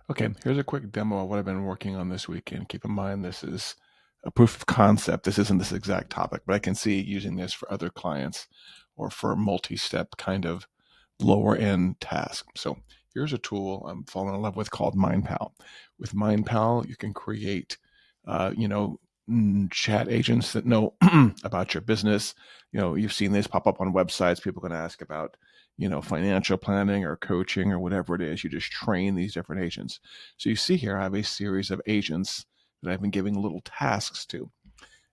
Okay, here's a quick demo of what I've been working on this weekend. Keep in mind, this is a proof of concept. This isn't this exact topic, but I can see using this for other clients or for multi-step kind of lower end task. So here's a tool I'm falling in love with called Mindpal. With Mindpal, you can create, uh, you know, chat agents that know about your business. You've seen this pop up on websites. People can ask about, financial planning or coaching or whatever it is. You just train these different agents. So you see here, I have a series of agents that I've been giving little tasks to.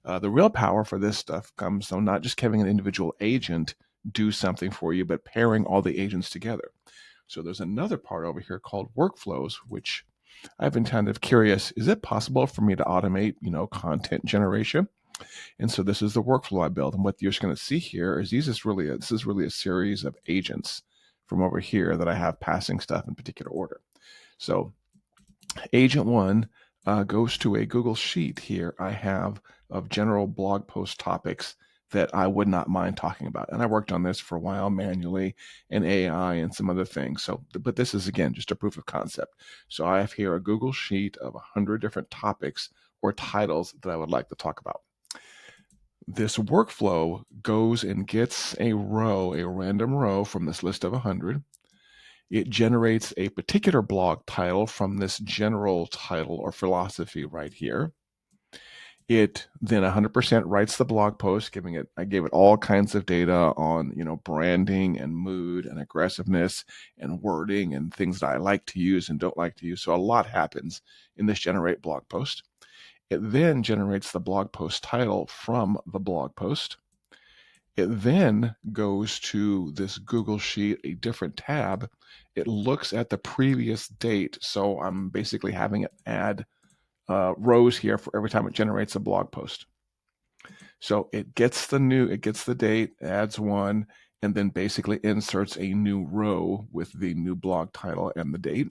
The real power for this stuff comes from not just having an individual agent do something for you, but pairing all the agents together. So there's another part over here called workflows, which I've been kind of curious, is it possible for me to automate, content generation? And so this is the workflow I built. And what you're going to see here is this is really a series of agents from over here that I have passing stuff in particular order. So agent one goes to a Google Sheet here I have of general blog post topics that I would not mind talking about. And I worked on this for a while manually and AI and some other things. So, but this is again just a proof of concept. So I have here a Google Sheet of 100 different topics or titles that I would like to talk about. This workflow goes and gets a random row from this list of 100. It generates a particular blog title from this general title or philosophy right here. It then 100% writes the blog post, I gave it all kinds of data on, branding and mood and aggressiveness and wording and things that I like to use and don't like to use. So a lot happens in this generate blog post. It then generates the blog post title from the blog post. It then goes to this Google Sheet, a different tab. It looks at the previous date. So I'm basically having it add rows here for every time it generates a blog post. So it gets the date, adds one, and then basically inserts a new row with the new blog title and the date.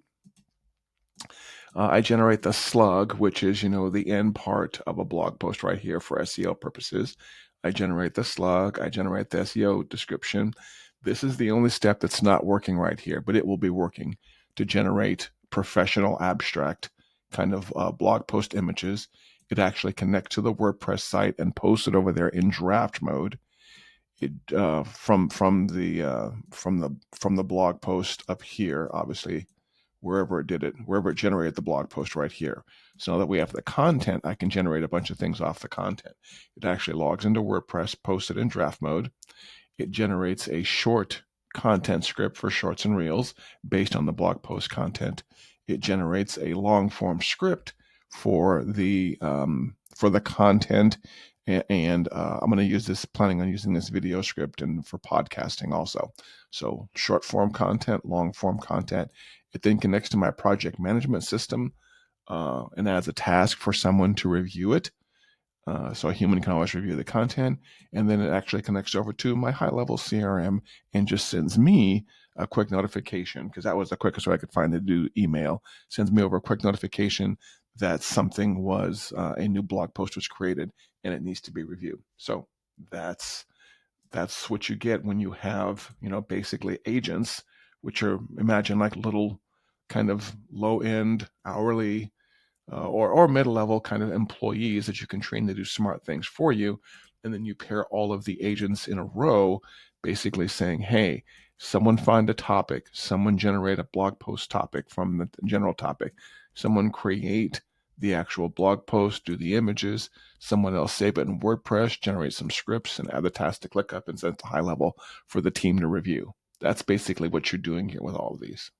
I generate the slug, which is, the end part of a blog post right here for SEO purposes. I generate the slug. I generate the SEO description. This is the only step that's not working right here, but it will be working to generate professional abstract kind of blog post images. It actually connects to the WordPress site and posts it over there in draft mode. It from the blog post up here, obviously wherever it generated the blog post right here. So now that we have the content, I can generate a bunch of things off the content. It actually logs into WordPress, posts it in draft mode. It generates a short content script for shorts and reels based on the blog post content. It generates a long form script for the content, and I'm going to planning on using this video script and for podcasting also. So short form content, long form content. It then connects to my project management system and adds a task for someone to review it. So a human can always review the content, and then it actually connects over to my Highlevel CRM and just sends me a quick notification, because that was the quickest way I could find to do email. Sends me over a quick notification that something was a new blog post was created and it needs to be reviewed. So that's what you get when you have, basically agents, which are, imagine like little kind of low end hourly or mid-level kind of employees that you can train to do smart things for you. And then you pair all of the agents in a row, basically saying, hey, someone find a topic, someone generate a blog post topic from the general topic, someone create the actual blog post, do the images, someone else save it in WordPress, generate some scripts, and add the task to click up and send it to Highlevel for the team to review. That's basically what you're doing here with all of these.